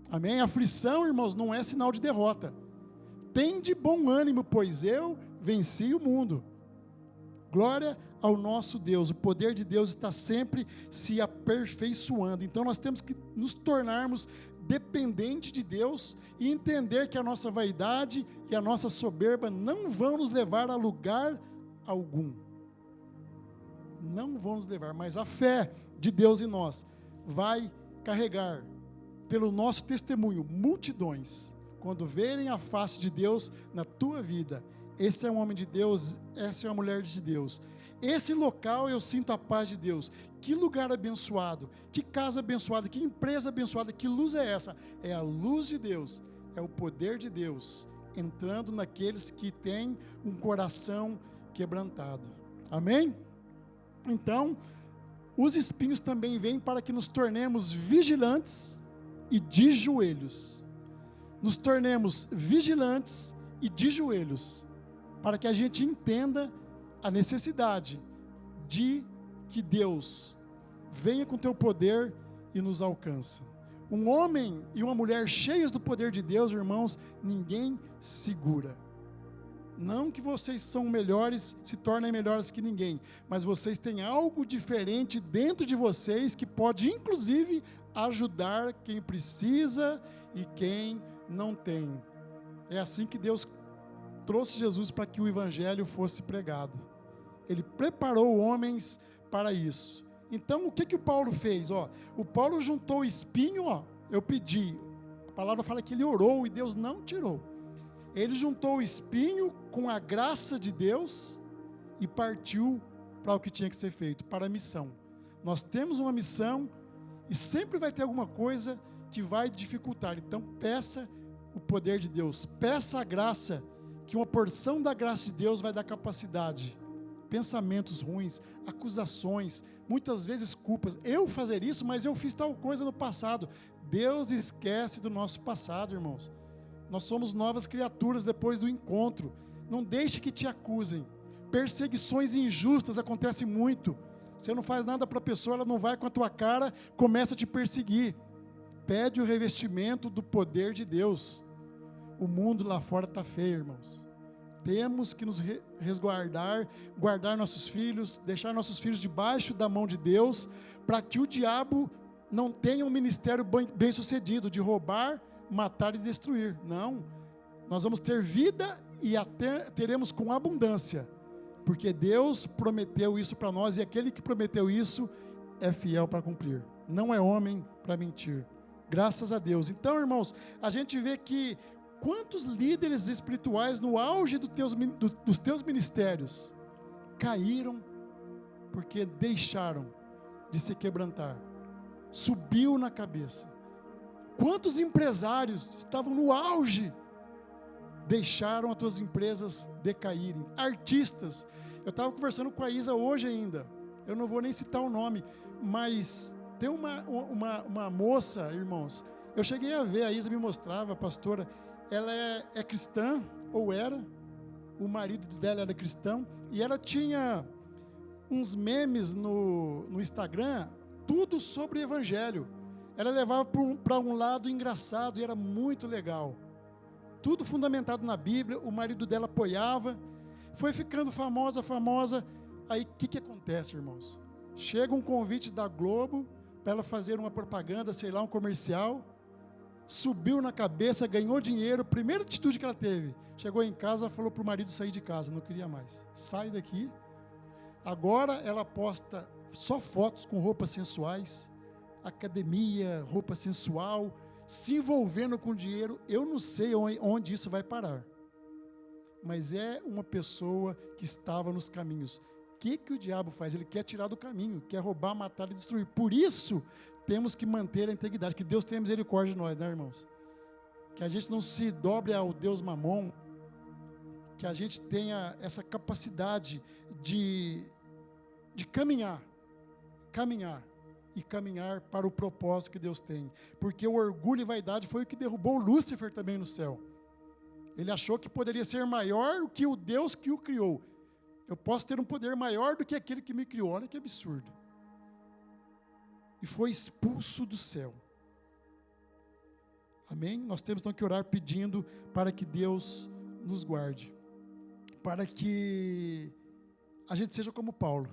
Amém? Aflição, irmãos, não é sinal de derrota. Tende bom ânimo, pois eu venci o mundo. Glória ao nosso Deus. O poder de Deus está sempre se aperfeiçoando. Então nós temos que nos tornarmos dependentes de Deus e entender que a nossa vaidade e a nossa soberba não vão nos levar a lugar algum. Não vão nos levar, mas a fé de Deus em nós vai carregar pelo nosso testemunho multidões. Quando verem a face de Deus na tua vida, esse é um homem de Deus, essa é uma mulher de Deus. Esse local eu sinto a paz de Deus. Que lugar abençoado, que casa abençoada, que empresa abençoada, que luz é essa? É a luz de Deus, é o poder de Deus, entrando naqueles que têm um coração quebrantado. Amém? Então, os espinhos também vêm para que nos tornemos vigilantes e de joelhos. Nos tornemos vigilantes e de joelhos, para que a gente entenda a necessidade de que Deus venha com teu poder e nos alcança. Um homem e uma mulher cheios do poder de Deus, irmãos, ninguém segura. Não que vocês são melhores, se tornem melhores que ninguém, mas vocês têm algo diferente dentro de vocês que pode, inclusive, ajudar quem precisa e quem não tem. É assim que Deus trouxe Jesus para que o evangelho fosse pregado. Ele preparou homens para isso. Então, o que o Paulo fez? O Paulo juntou o espinho, eu pedi. A palavra fala que ele orou e Deus não tirou. Ele juntou o espinho com a graça de Deus e partiu para o que tinha que ser feito, para a missão. Nós temos uma missão e sempre vai ter alguma coisa que vai dificultar. Então, peça o poder de Deus, peça a graça, que uma porção da graça de Deus vai dar capacidade. Pensamentos ruins, acusações, muitas vezes culpas. Eu fazer isso, mas eu fiz tal coisa no passado. Deus esquece do nosso passado, irmãos. Nós somos novas criaturas depois do encontro. Não deixe que te acusem. Perseguições injustas acontecem muito. Você não faz nada para a pessoa, ela não vai com a tua cara, começa a te perseguir. Pede o revestimento do poder de Deus. O mundo lá fora está feio, irmãos. Temos que nos resguardar, guardar nossos filhos, deixar nossos filhos debaixo da mão de Deus, para que o diabo não tenha um ministério bem sucedido, de roubar, matar e destruir. Não, nós vamos ter vida e até teremos com abundância, porque Deus prometeu isso para nós, e aquele que prometeu isso é fiel para cumprir, não é homem para mentir, graças a Deus. Então, irmãos, a gente vê que quantos líderes espirituais no auge dos teus ministérios caíram porque deixaram de se quebrantar, subiu na cabeça. Quantos empresários estavam no auge, deixaram as tuas empresas decaírem. Artistas, eu estava conversando com a Isa hoje ainda, eu não vou nem citar o nome, mas tem uma moça, irmãos, eu cheguei a ver, a Isa me mostrava, a pastora, ela é cristã, ou era, o marido dela era cristão, e ela tinha uns memes no Instagram, tudo sobre o evangelho. Ela levava para um lado engraçado e era muito legal. Tudo fundamentado na Bíblia, o marido dela apoiava, foi ficando famosa. Aí o que acontece, irmãos? Chega um convite da Globo para ela fazer uma propaganda, sei lá, um comercial, subiu na cabeça, ganhou dinheiro, primeira atitude que ela teve, chegou em casa, falou para o marido sair de casa, não queria mais, sai daqui. Agora ela posta só fotos com roupas sensuais, academia, roupa sensual, se envolvendo com dinheiro. Eu não sei onde isso vai parar, mas é uma pessoa que estava nos caminhos. O que o diabo faz? Ele quer tirar do caminho, quer roubar, matar e destruir. Por isso temos que manter a integridade, que Deus tenha misericórdia de nós, né, irmãos? Que a gente não se dobre ao Deus Mamon, que a gente tenha essa capacidade de caminhar e caminhar para o propósito que Deus tem. Porque o orgulho e vaidade foi o que derrubou Lúcifer também no céu. Ele achou que poderia ser maior do que o Deus que o criou. Eu posso ter um poder maior do que aquele que me criou. Olha que absurdo. E foi expulso do céu. Amém? Nós temos então que orar pedindo para que Deus nos guarde. Para que a gente seja como Paulo.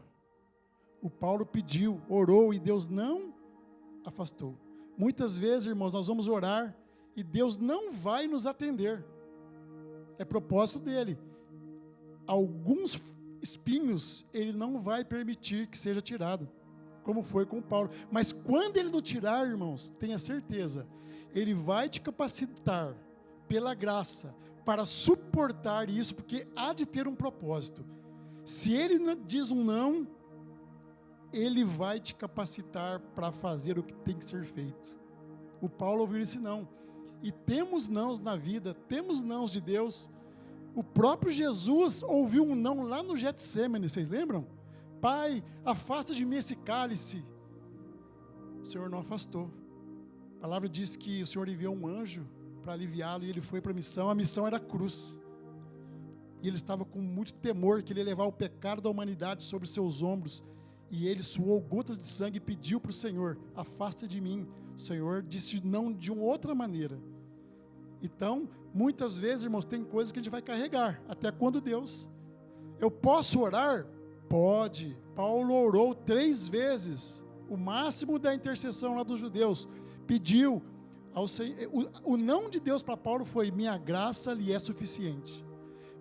O Paulo pediu, orou e Deus não afastou. Muitas vezes, irmãos, nós vamos orar e Deus não vai nos atender. É propósito dele. Alguns espinhos ele não vai permitir que seja tirado, como foi com Paulo. Mas quando ele não tirar, irmãos, tenha certeza, ele vai te capacitar pela graça para suportar isso, porque há de ter um propósito. Se ele diz um não, ele vai te capacitar para fazer o que tem que ser feito. O Paulo ouviu esse não. E temos nãos na vida, temos nãos de Deus. O próprio Jesus ouviu um não lá no Getsêmani, vocês lembram? Pai, afasta de mim esse cálice. O Senhor não afastou. A palavra diz que o Senhor enviou um anjo para aliviá-lo e ele foi para a missão era a cruz. E ele estava com muito temor que ele ia levar o pecado da humanidade sobre seus ombros. E ele suou gotas de sangue e pediu para o Senhor, afasta de mim. O Senhor disse não de uma outra maneira. Então, muitas vezes, irmãos, tem coisas que a gente vai carregar, até quando Deus. Eu posso orar? Pode. Paulo orou 3 vezes, o máximo da intercessão lá dos judeus. Pediu ao Senhor. O não de Deus para Paulo foi: minha graça lhe é suficiente.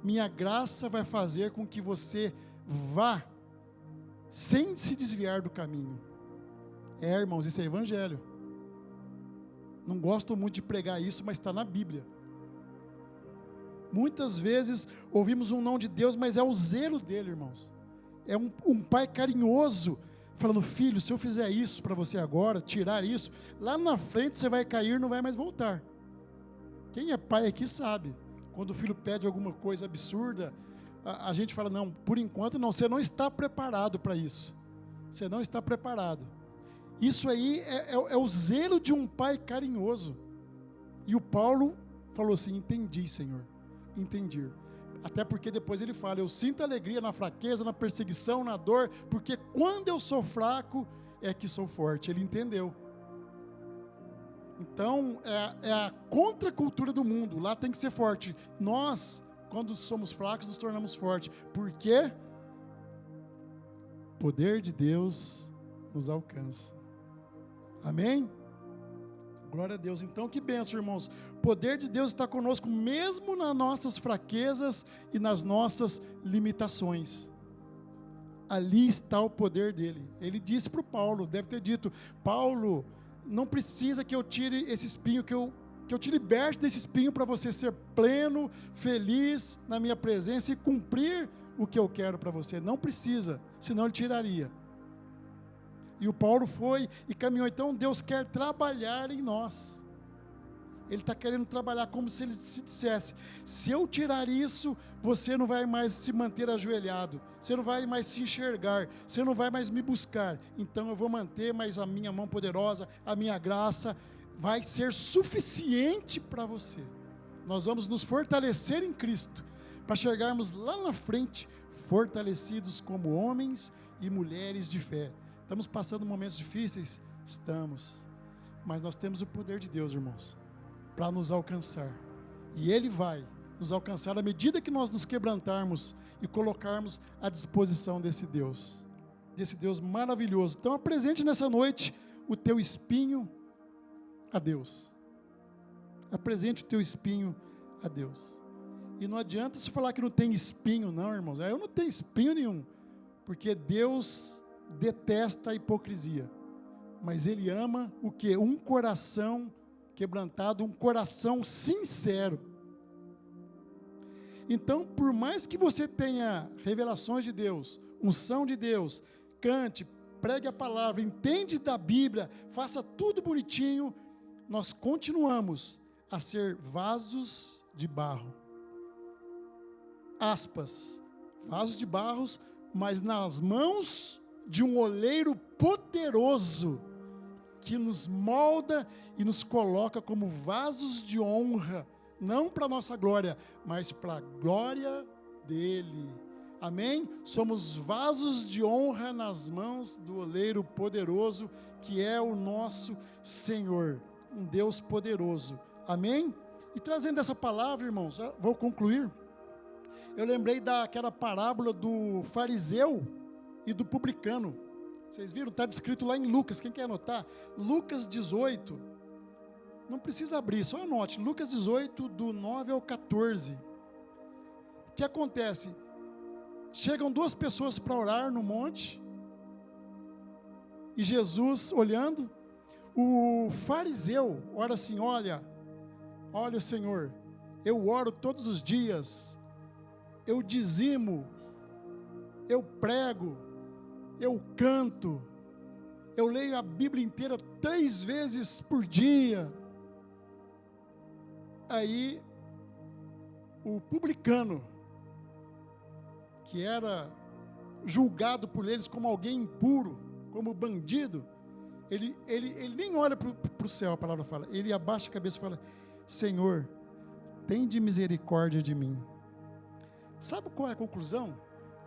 Minha graça vai fazer com que você vá sem se desviar do caminho. Irmãos, isso é evangelho. Não gosto muito de pregar isso, mas está na Bíblia. Muitas vezes ouvimos um não de Deus, mas é o zelo dele, irmãos. É um pai carinhoso, falando: filho, se eu fizer isso para você agora, tirar isso, lá na frente você vai cair e não vai mais voltar. Quem é pai aqui sabe. Quando o filho pede alguma coisa absurda, a gente fala: não, por enquanto não, você não está preparado para isso. Você não está preparado. Isso aí é o zelo de um pai carinhoso. E o Paulo falou assim: entendi, Senhor, entendi. Até porque depois ele fala: eu sinto alegria na fraqueza, na perseguição, na dor, porque quando eu sou fraco, é que sou forte. Ele entendeu. Então, é a contracultura do mundo. Lá tem que ser forte. Nós, quando somos fracos, nos tornamos fortes. Por quê? O poder de Deus nos alcança. Amém? Glória a Deus. Então, que bênção, irmãos. O poder de Deus está conosco mesmo nas nossas fraquezas e nas nossas limitações. Ali está o poder dele. Ele disse para o Paulo, deve ter dito: Paulo, não precisa que eu tire esse espinho, que eu te liberte desse espinho para você ser pleno, feliz na minha presença e cumprir o que eu quero para você. Não precisa, senão ele tiraria. E o Paulo foi e caminhou. Então Deus quer trabalhar em nós. Ele está querendo trabalhar como se ele se dissesse: se eu tirar isso, você não vai mais se manter ajoelhado, você não vai mais se enxergar, você não vai mais me buscar. Então eu vou manter, mas a minha mão poderosa, a minha graça vai ser suficiente para você. Nós vamos nos fortalecer em Cristo, para chegarmos lá na frente, fortalecidos como homens e mulheres de fé. Estamos passando momentos difíceis? Estamos. Mas nós temos o poder de Deus, irmãos, para nos alcançar. E Ele vai nos alcançar à medida que nós nos quebrantarmos e colocarmos à disposição desse Deus maravilhoso. Então apresente nessa noite o teu espinho a Deus. Apresente o teu espinho a Deus. E não adianta se falar que não tem espinho, não, irmãos. Eu não tenho espinho nenhum, porque Deus detesta a hipocrisia, mas Ele ama o quê? Um coração quebrantado, um coração sincero. Então, por mais que você tenha revelações de Deus, unção de Deus, cante, pregue a palavra, entende da Bíblia, faça tudo bonitinho, nós continuamos a ser vasos de barro. Aspas, vasos de barro, mas nas mãos de um oleiro poderoso, que nos molda e nos coloca como vasos de honra, não para nossa glória, mas para a glória dele. Amém? Somos vasos de honra nas mãos do oleiro poderoso, que é o nosso Senhor, um Deus poderoso. Amém? E trazendo essa palavra, irmãos, já vou concluir. Eu lembrei daquela parábola do fariseu e do publicano. Vocês viram? Está descrito lá em Lucas. Quem quer anotar? Lucas 18. Não precisa abrir, só anote. Lucas 18, do 9 ao 14. O que acontece? Chegam duas pessoas para orar no monte. E Jesus, olhando, o fariseu ora assim: olha, Senhor, eu oro todos os dias, eu dizimo, eu prego, eu canto, eu leio a Bíblia inteira 3 vezes por dia. Aí, o publicano, que era julgado por eles como alguém impuro, como bandido, ele nem olha para o céu, a palavra fala, ele abaixa a cabeça e fala: Senhor, tende misericórdia de mim. Sabe qual é a conclusão?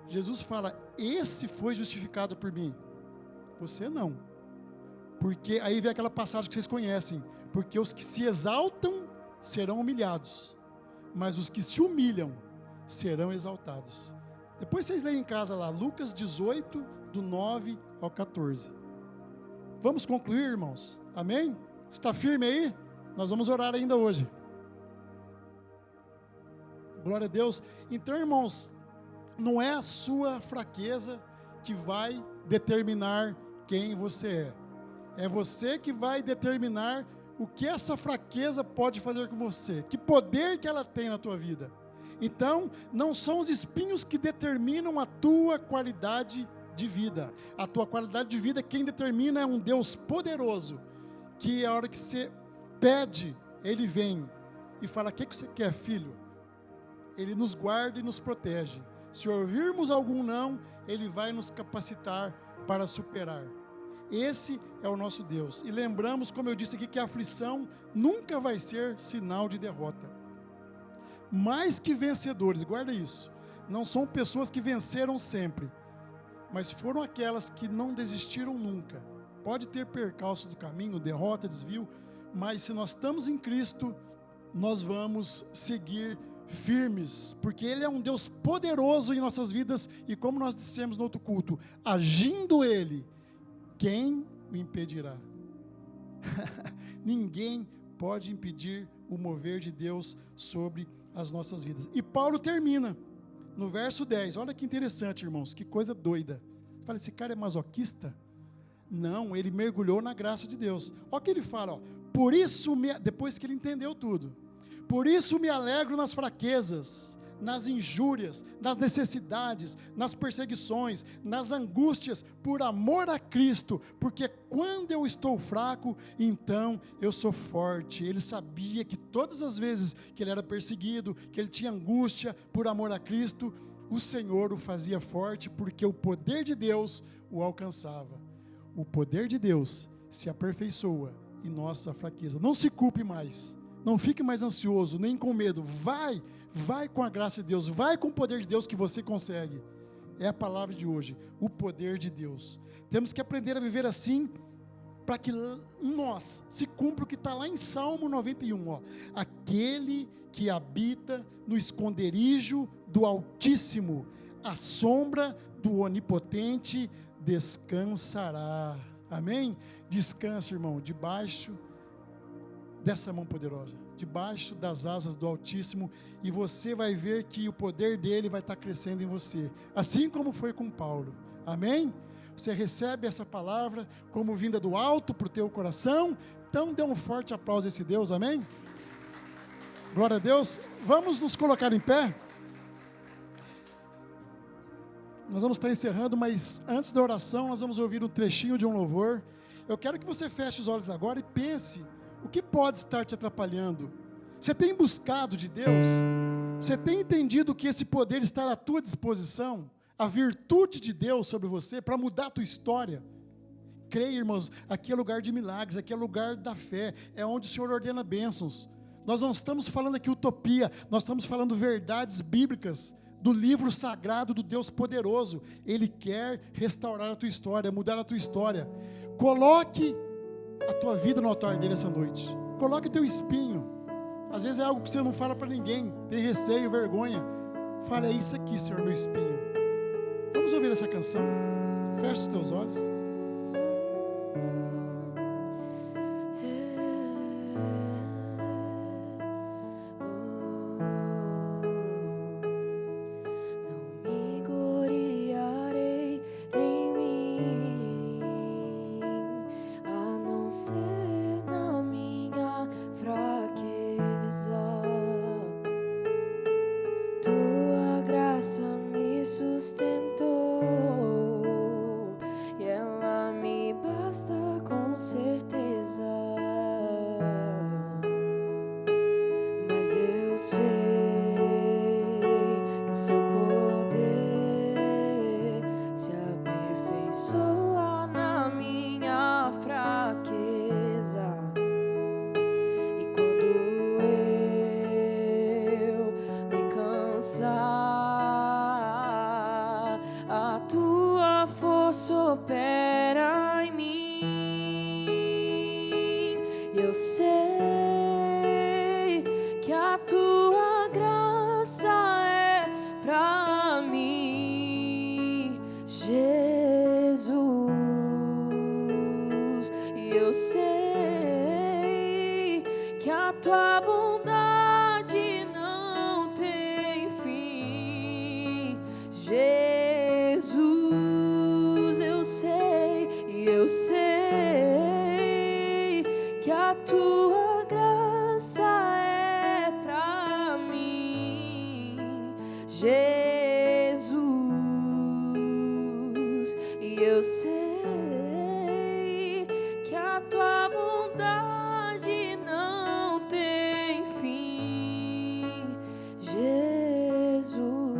Jesus fala: esse foi justificado por mim, você não. Porque aí vem aquela passagem que vocês conhecem: porque os que se exaltam serão humilhados, mas os que se humilham serão exaltados. Depois vocês leem em casa lá, Lucas 18, do 9 ao 14. Vamos concluir, irmãos? Amém? Está firme aí? Nós vamos orar ainda hoje. Glória a Deus. Então, irmãos, não é a sua fraqueza que vai determinar quem você é. É você que vai determinar o que essa fraqueza pode fazer com você, que poder que ela tem na tua vida. Então, não são os espinhos que determinam a tua qualidade de vida. A tua qualidade de vida, quem determina é um Deus poderoso, que a hora que você pede, Ele vem e fala: o que você quer, filho? Ele nos guarda e nos protege. Se ouvirmos algum não, Ele vai nos capacitar para superar. Esse é o nosso Deus. E lembramos, como eu disse aqui, que a aflição nunca vai ser sinal de derrota. Mais que vencedores, guarda isso, não são pessoas que venceram sempre, mas foram aquelas que não desistiram nunca. Pode ter percalços do caminho, derrota, desvio, mas se nós estamos em Cristo, nós vamos seguir firmes, porque Ele é um Deus poderoso em nossas vidas, e como nós dissemos no outro culto, agindo Ele, quem o impedirá? Ninguém pode impedir o mover de Deus sobre as nossas vidas. E Paulo termina no verso 10, olha que interessante, irmãos, que coisa doida. Você fala: esse cara é masoquista? Não, ele mergulhou na graça de Deus. Olha o que ele fala, ó: por isso, depois que ele entendeu tudo, por isso me alegro nas fraquezas, nas injúrias, nas necessidades, nas perseguições, nas angústias, por amor a Cristo, porque quando eu estou fraco, então eu sou forte. Ele sabia que todas as vezes que ele era perseguido, que ele tinha angústia por amor a Cristo, o Senhor o fazia forte, porque o poder de Deus o alcançava. O poder de Deus se aperfeiçoa em nossa fraqueza. Não se culpe mais, não fique mais ansioso, nem com medo. Vai com a graça de Deus, vai com o poder de Deus que você consegue. É a palavra de hoje, o poder de Deus. Temos que aprender a viver assim, para que em nós se cumpra o que está lá em Salmo 91, ó. Aquele que habita no esconderijo do Altíssimo, à sombra do Onipotente descansará. Amém? Descansa, irmão, debaixo dessa mão poderosa, debaixo das asas do Altíssimo, e você vai ver que o poder dele vai estar crescendo em você, assim como foi com Paulo. Amém? Você recebe essa palavra como vinda do alto para o teu coração. Então dê um forte aplauso a esse Deus. Amém? Glória a Deus. Vamos nos colocar em pé. Nós vamos estar encerrando, mas antes da oração nós vamos ouvir um trechinho de um louvor. Eu quero que você feche os olhos agora e pense: o que pode estar te atrapalhando? Você tem buscado de Deus? Você tem entendido que esse poder está à tua disposição? A virtude de Deus sobre você para mudar a tua história? Creia, irmãos, aqui é lugar de milagres, aqui é lugar da fé, é onde o Senhor ordena bênçãos. Nós não estamos falando aqui utopia, nós estamos falando verdades bíblicas, do livro sagrado do Deus poderoso. Ele quer restaurar a tua história, mudar a tua história. Coloque a tua vida no altar dele essa noite. Coloque o teu espinho. Às vezes é algo que você não fala para ninguém, tem receio, vergonha. Fala, é isso aqui, Senhor, meu espinho. Vamos ouvir essa canção. Feche os teus olhos. Opera em mim, eu sei que a tua graça é pra mim, Jesus, e eu sei que a tua bondade não tem fim, Jesus. Eu sei que a tua graça é pra mim, Jesus, e eu sei que a tua bondade não tem fim, Jesus.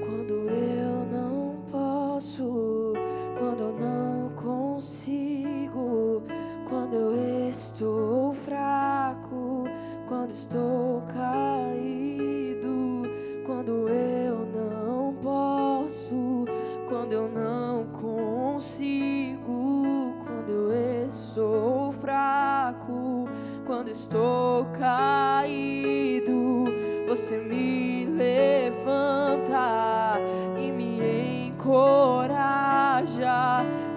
Quando eu não posso, quando eu não consigo, quando eu estou fraco, quando estou caído, quando eu não posso, quando eu não consigo, quando eu estou fraco, quando estou caído, você me levanta e me encoraja,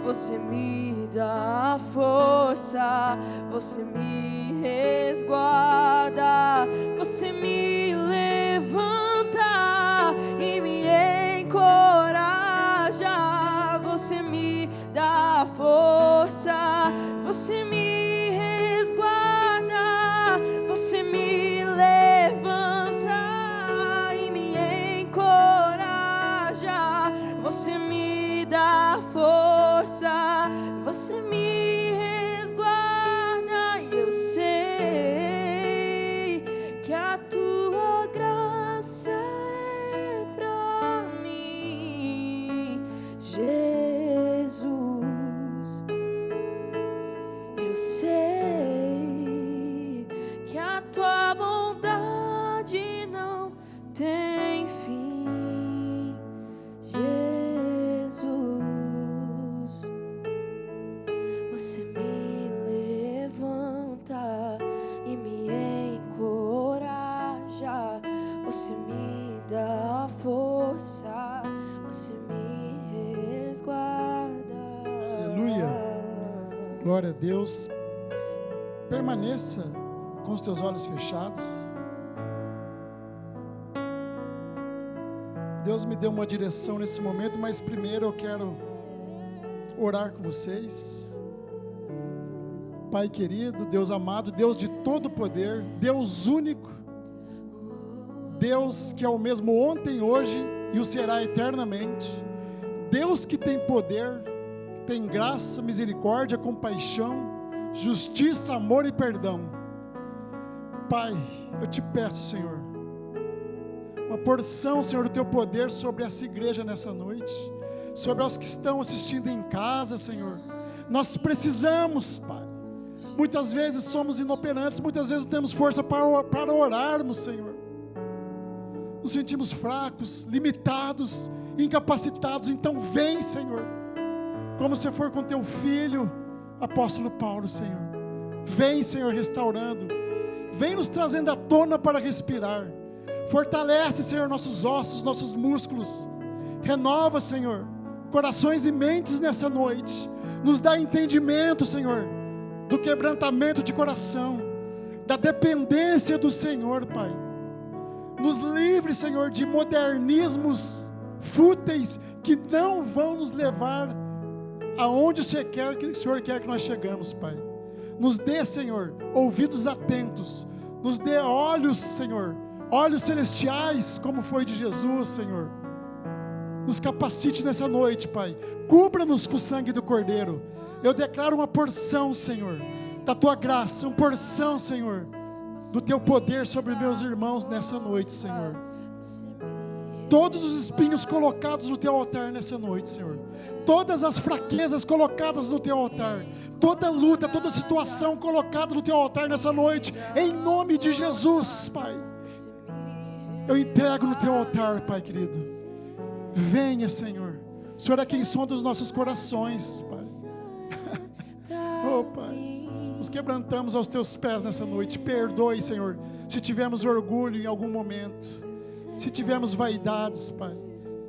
você me dá força, você me resguarda, você me levanta e me encoraja, você me dá força, você me resguarda, você me levanta e me encoraja, você me dá força, você me resguarda, e eu sei que a tua graça é pra mim, Jesus. Eu sei que a tua bondade não tem fim, Jesus. Você me levanta e me encoraja, você me dá força, você me resguarda. Aleluia. Glória a Deus. Permaneça com os teus olhos fechados. Deus me deu uma direção nesse momento, mas primeiro eu quero orar com vocês. Pai querido, Deus amado, Deus de todo poder, Deus único, Deus que é o mesmo ontem, hoje e o será eternamente, Deus que tem poder, tem graça, misericórdia, compaixão, justiça, amor e perdão. Pai, eu te peço, Senhor, uma porção, Senhor, do teu poder sobre essa igreja nessa noite, sobre os que estão assistindo em casa, Senhor. Nós precisamos, Pai. Muitas vezes somos inoperantes, muitas vezes não temos força para orarmos, Senhor. Nos sentimos fracos, limitados, incapacitados. Então vem, Senhor, como se for com teu filho, apóstolo Paulo, Senhor. Vem, Senhor, restaurando. Vem nos trazendo à tona para respirar. Fortalece, Senhor, nossos ossos, nossos músculos. Renova, Senhor, corações e mentes nessa noite. Nos dá entendimento, Senhor, do quebrantamento de coração, da dependência do Senhor, Pai. Nos livre, Senhor, de modernismos fúteis que não vão nos levar aonde o Senhor quer que nós chegamos, Pai. Nos dê, Senhor, ouvidos atentos. Nos dê olhos, Senhor, olhos celestiais, como foi de Jesus, Senhor. Nos capacite nessa noite, Pai. Cubra-nos com o sangue do Cordeiro. Eu declaro uma porção, Senhor, da Tua graça, uma porção, Senhor, do Teu poder sobre meus irmãos nessa noite, Senhor. Todos os espinhos colocados no Teu altar nessa noite, Senhor. Todas as fraquezas colocadas no Teu altar. Toda luta, toda situação colocada no Teu altar nessa noite. Em nome de Jesus, Pai. Eu entrego no Teu altar, Pai querido. Venha, Senhor. O Senhor é quem sonda os nossos corações, Pai. Oh, Pai, nos quebrantamos aos Teus pés nessa noite. Perdoe, Senhor, se tivermos orgulho em algum momento, se tivermos vaidades, Pai,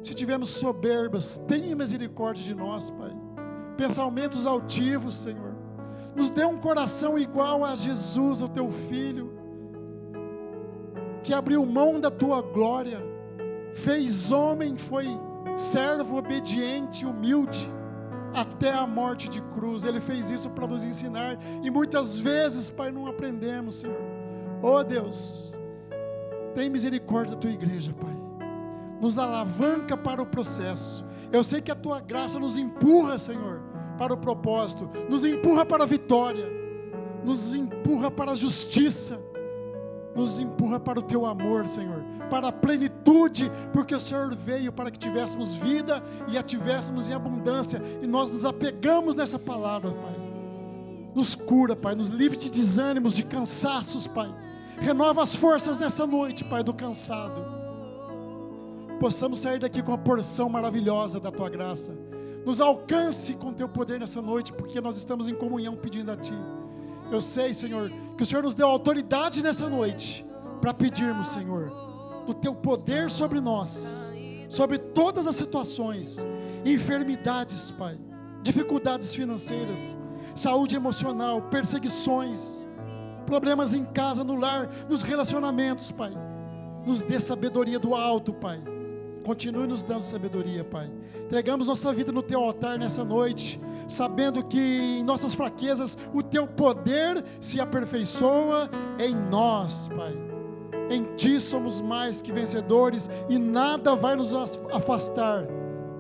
se tivermos soberbas. Tenha misericórdia de nós, Pai. Pensamentos altivos, Senhor. Nos dê um coração igual a Jesus, o Teu Filho, que abriu mão da Tua glória, fez homem, foi servo obediente, humilde, até a morte de cruz. Ele fez isso para nos ensinar, e muitas vezes, Pai, não aprendemos, Senhor. Oh Deus, tem misericórdia da Tua igreja, Pai. Nos alavanca para o processo. Eu sei que a Tua graça nos empurra, Senhor, para o propósito, nos empurra para a vitória, nos empurra para a justiça, nos empurra para o Teu amor, Senhor, para a plenitude, porque o Senhor veio para que tivéssemos vida e a tivéssemos em abundância, e nós nos apegamos nessa palavra, Pai. Nos cura, Pai, nos livre de desânimos, de cansaços, Pai. Renova as forças nessa noite, Pai, do cansado. Possamos sair daqui com a porção maravilhosa da Tua graça. Nos alcance com Teu poder nessa noite, porque nós estamos em comunhão pedindo a Ti. Eu sei, Senhor, que o Senhor nos deu autoridade nessa noite para pedirmos, Senhor, do Teu poder sobre nós, sobre todas as situações, enfermidades, Pai, dificuldades financeiras, saúde emocional, perseguições, problemas em casa, no lar, nos relacionamentos, Pai. Nos dê sabedoria do alto, Pai. Continue nos dando sabedoria, Pai. Entregamos nossa vida no Teu altar nessa noite, sabendo que em nossas fraquezas o Teu poder se aperfeiçoa em nós, Pai. Em Ti somos mais que vencedores, e nada vai nos afastar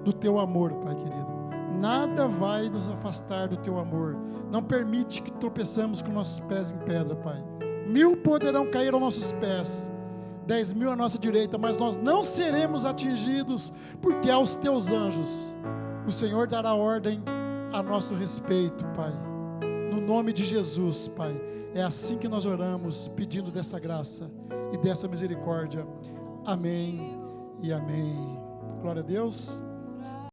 do Teu amor, Pai querido. Nada vai nos afastar do Teu amor. Não permite que tropeçamos com nossos pés em pedra, Pai. 1000 poderão cair aos nossos pés, 10.000 à nossa direita, mas nós não seremos atingidos, porque aos Teus anjos o Senhor dará ordem a nosso respeito, Pai. No nome de Jesus, Pai. É assim que nós oramos, pedindo dessa graça e dessa misericórdia. Amém e amém. Glória a Deus.